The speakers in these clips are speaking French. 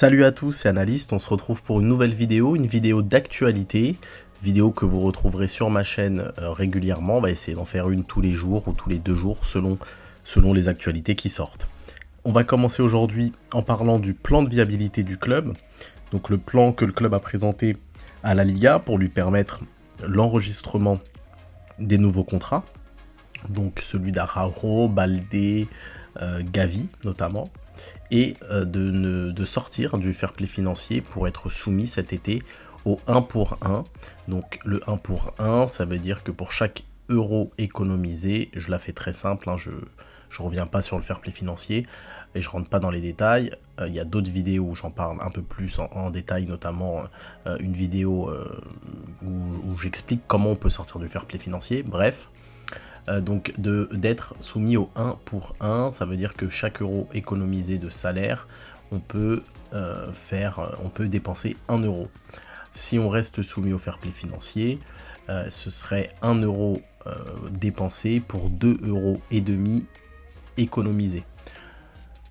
Salut à tous, c'est Analyste, on se retrouve pour une vidéo d'actualité, vidéo que vous retrouverez sur ma chaîne régulièrement. On va essayer d'en faire une tous les jours ou tous les 2 jours selon les actualités qui sortent. On va commencer aujourd'hui en parlant du plan de viabilité du club, donc le plan que le club a présenté à la Liga pour lui permettre l'enregistrement des nouveaux contrats, donc celui d'Araujo, Baldé, Gavi notamment, et de sortir du fair play financier pour être soumis cet été au 1 pour 1. Donc le 1 pour 1, ça veut dire que pour chaque euro économisé, je la fais très simple, hein, je reviens pas sur le fair play financier et je rentre pas dans les détails. Il y a d'autres vidéos où j'en parle un peu plus en détail, notamment une vidéo où j'explique comment on peut sortir du fair play financier. Bref, donc d'être soumis au 1 pour 1, ça veut dire que chaque euro économisé de salaire, on peut dépenser 1 euro. Si on reste soumis au fair play financier, ce serait 1 euro dépensé pour 2,5 euros économisés.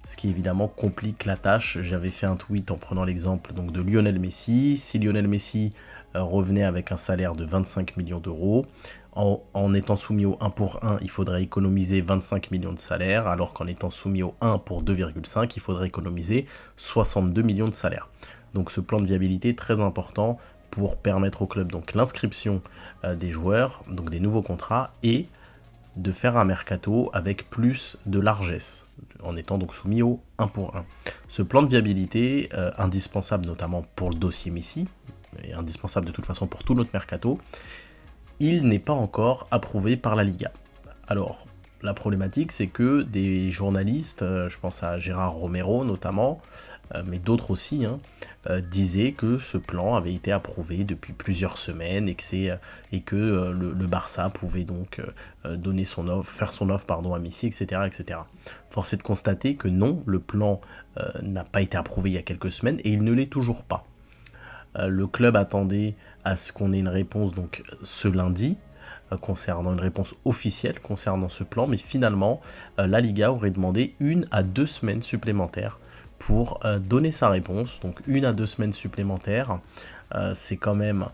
Ce qui évidemment complique la tâche. J'avais fait un tweet en prenant l'exemple donc de Lionel Messi. Si Lionel Messi revenait avec un salaire de 25 millions d'euros, en étant soumis au 1 pour 1, il faudrait économiser 25 millions de salaire, alors qu'en étant soumis au 1 pour 2,5, il faudrait économiser 62 millions de salaire. Donc ce plan de viabilité est très important pour permettre au club donc l'inscription des joueurs, donc des nouveaux contrats, et de faire un mercato avec plus de largesse, en étant donc soumis au 1 pour 1. Ce plan de viabilité, indispensable notamment pour le dossier Messi, et indispensable de toute façon pour tout notre mercato, il n'est pas encore approuvé par la Liga. Alors, la problématique, c'est que des journalistes, je pense à Gérard Romero notamment, mais d'autres aussi, disaient que ce plan avait été approuvé depuis plusieurs semaines et que le Barça pouvait donc faire son offre à Messi, etc., etc. Force est de constater que non, le plan n'a pas été approuvé il y a quelques semaines et il ne l'est toujours pas. Le club attendait à ce qu'on ait une réponse donc ce lundi, concernant une réponse officielle concernant ce plan, mais finalement la Liga aurait demandé 1 à 2 semaines supplémentaires pour donner sa réponse. Donc 1 à 2 semaines supplémentaires, c'est quand même,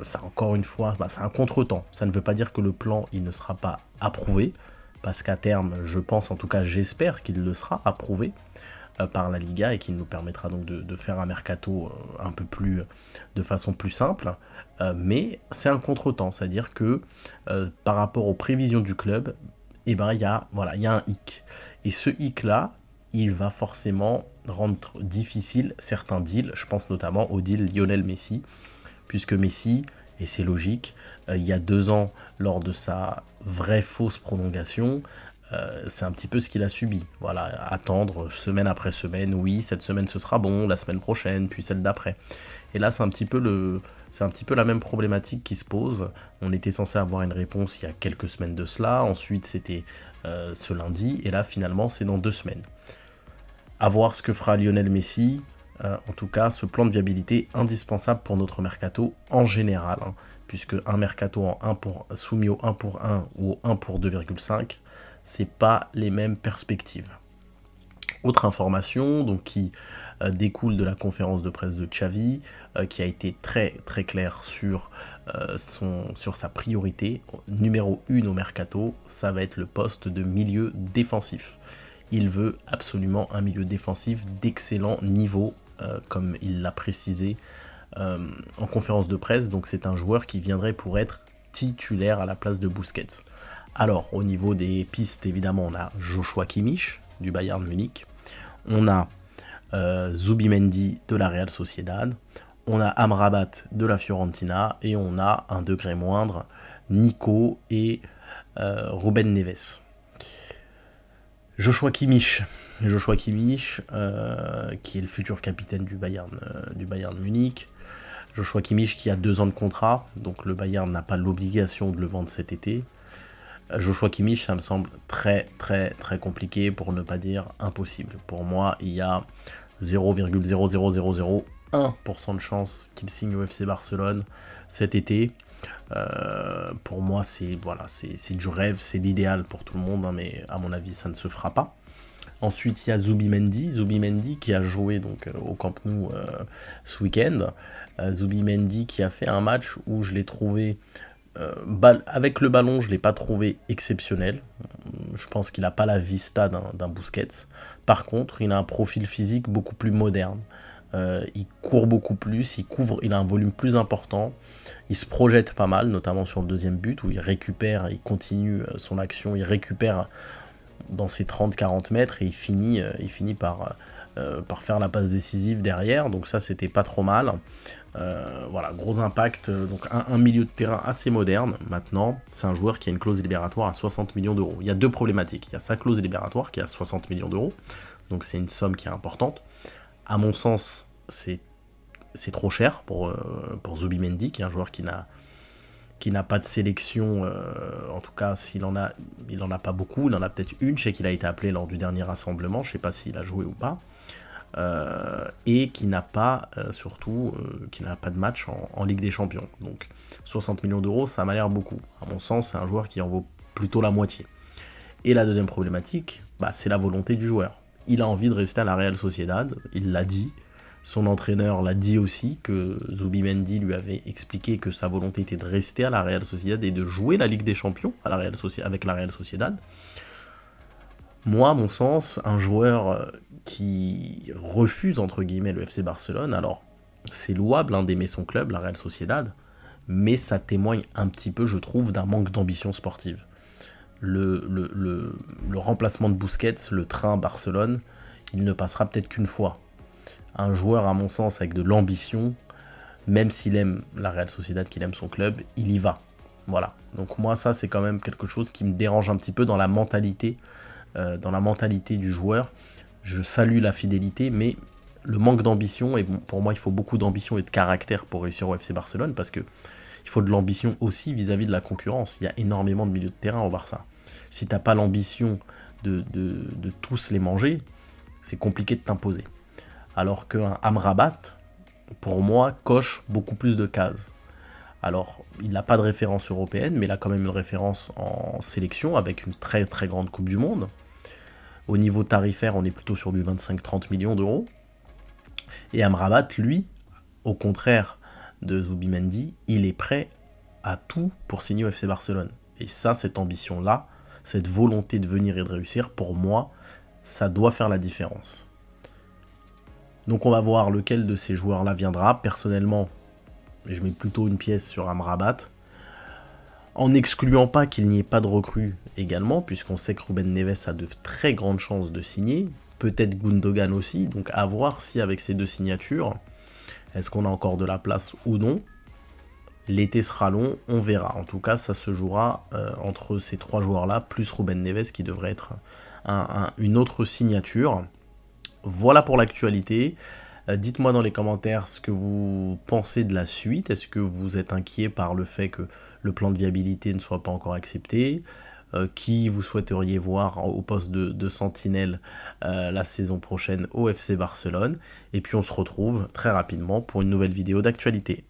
ça encore une fois, c'est un contretemps. Ça ne veut pas dire que le plan il ne sera pas approuvé, parce qu'à terme, je pense, en tout cas j'espère qu'il le sera approuvé par la Liga et qui nous permettra donc de faire un mercato un peu plus de façon plus simple, mais c'est un contretemps, c'est-à-dire que par rapport aux prévisions du club, il y a un hic, et ce hic là il va forcément rendre difficile certains deals. Je pense notamment au deal Lionel Messi, puisque Messi, et c'est logique, il y a 2 ans, lors de sa vraie fausse prolongation, c'est un petit peu ce qu'il a subi. Voilà, attendre semaine après semaine, oui, cette semaine ce sera bon, la semaine prochaine, puis celle d'après. Et là, c'est un petit peu la même problématique qui se pose. On était censé avoir une réponse il y a quelques semaines de cela, ensuite c'était ce lundi, et là finalement c'est dans 2 semaines. À voir ce que fera Lionel Messi. En tout cas, ce plan de viabilité indispensable pour notre mercato en général, puisque un mercato soumis au 1 pour 1 ou au 1 pour 2,5, c'est pas les mêmes perspectives. Autre information donc, qui découle de la conférence de presse de Xavi, qui a été très très clair sur sa priorité, numéro 1 au mercato, ça va être le poste de milieu défensif. Il veut absolument un milieu défensif d'excellent niveau, comme il l'a précisé en conférence de presse. Donc c'est un joueur qui viendrait pour être titulaire à la place de Busquets. Alors, au niveau des pistes, évidemment, on a Joshua Kimmich du Bayern Munich, on a Zubimendi de la Real Sociedad, on a Amrabat de la Fiorentina, et on a, un degré moindre, Nico et Ruben Neves. Joshua Kimmich, qui est le futur capitaine du Bayern Munich. Joshua Kimmich qui a 2 ans de contrat, donc le Bayern n'a pas l'obligation de le vendre cet été. Joshua Kimmich, ça me semble très très très compliqué, pour ne pas dire impossible. Pour moi, il y a 0,00001% de chance qu'il signe au FC Barcelone cet été. Pour moi, c'est du rêve, c'est l'idéal pour tout le monde, mais à mon avis, ça ne se fera pas. Ensuite, il y a Zubimendi qui a joué donc au Camp Nou ce week-end. Zubimendi qui a fait un match où je l'ai trouvé, avec le ballon, je ne l'ai pas trouvé exceptionnel. Je pense qu'il n'a pas la vista d'un Busquets. Par contre, il a un profil physique beaucoup plus moderne. Il court beaucoup plus, il a un volume plus important, il se projette pas mal, notamment sur le deuxième but où il récupère, il continue son action, il récupère dans ses 30-40 mètres et il finit par faire la passe décisive derrière, donc ça c'était pas trop mal. Voilà, gros impact, donc un milieu de terrain assez moderne. Maintenant, c'est un joueur qui a une clause libératoire à 60 millions d'euros. Il y a deux problématiques, il y a sa clause libératoire qui est à 60 millions d'euros, donc c'est une somme qui est importante. À mon sens, c'est trop cher pour Zubimendi, qui est un joueur qui n'a pas de sélection, en tout cas s'il en a, il en a pas beaucoup, il en a peut-être une, je sais qu'il a été appelé lors du dernier rassemblement, je sais pas s'il a joué ou pas, et qui n'a pas, surtout, qui n'a pas de match en Ligue des Champions. Donc 60 millions d'euros, ça m'a l'air beaucoup. À mon sens, c'est un joueur qui en vaut plutôt la moitié. Et la deuxième problématique, c'est la volonté du joueur. Il a envie de rester à la Real Sociedad, il l'a dit. Son entraîneur l'a dit aussi, que Zubimendi lui avait expliqué que sa volonté était de rester à la Real Sociedad et de jouer la Ligue des Champions avec la Real Sociedad. Moi, à mon sens, un joueur qui refuse, entre guillemets, le FC Barcelone, alors c'est louable d'aimer son club, la Real Sociedad, mais ça témoigne un petit peu, je trouve, d'un manque d'ambition sportive. Le remplacement de Busquets, le train Barcelone, il ne passera peut-être qu'une fois. Un joueur, à mon sens, avec de l'ambition, même s'il aime la Real Sociedad, qu'il aime son club, il y va. Voilà. Donc moi, ça, c'est quand même quelque chose qui me dérange un petit peu dans la mentalité du joueur. Je salue la fidélité, mais le manque d'ambition, et pour moi, il faut beaucoup d'ambition et de caractère pour réussir au FC Barcelone, parce que il faut de l'ambition aussi vis-à-vis de la concurrence. Il y a énormément de milieux de terrain au Barça. Si tu n'as pas l'ambition de tous les manger, c'est compliqué de t'imposer. Alors qu'un Amrabat, pour moi, coche beaucoup plus de cases. Alors, il n'a pas de référence européenne, mais il a quand même une référence en sélection avec une très très grande Coupe du Monde. Au niveau tarifaire, on est plutôt sur du 25-30 millions d'euros. Et Amrabat, lui, au contraire de Zubimendi, il est prêt à tout pour signer au FC Barcelone. Et ça, cette ambition-là, cette volonté de venir et de réussir, pour moi, ça doit faire la différence. Donc on va voir lequel de ces joueurs-là viendra. Personnellement, je mets plutôt une pièce sur Amrabat, en n'excluant pas qu'il n'y ait pas de recrue également, puisqu'on sait que Ruben Neves a de très grandes chances de signer, peut-être Gundogan aussi, donc à voir si avec ces deux signatures, est-ce qu'on a encore de la place ou non. L'été sera long, on verra. En tout cas, ça se jouera entre ces trois joueurs-là, plus Ruben Neves qui devrait être une autre signature. Voilà pour l'actualité. Dites-moi dans les commentaires ce que vous pensez de la suite. Est-ce que vous êtes inquiet par le fait que le plan de viabilité ne soit pas encore accepté ? Qui vous souhaiteriez voir au poste de sentinelle la saison prochaine au FC Barcelone ? Et puis on se retrouve très rapidement pour une nouvelle vidéo d'actualité.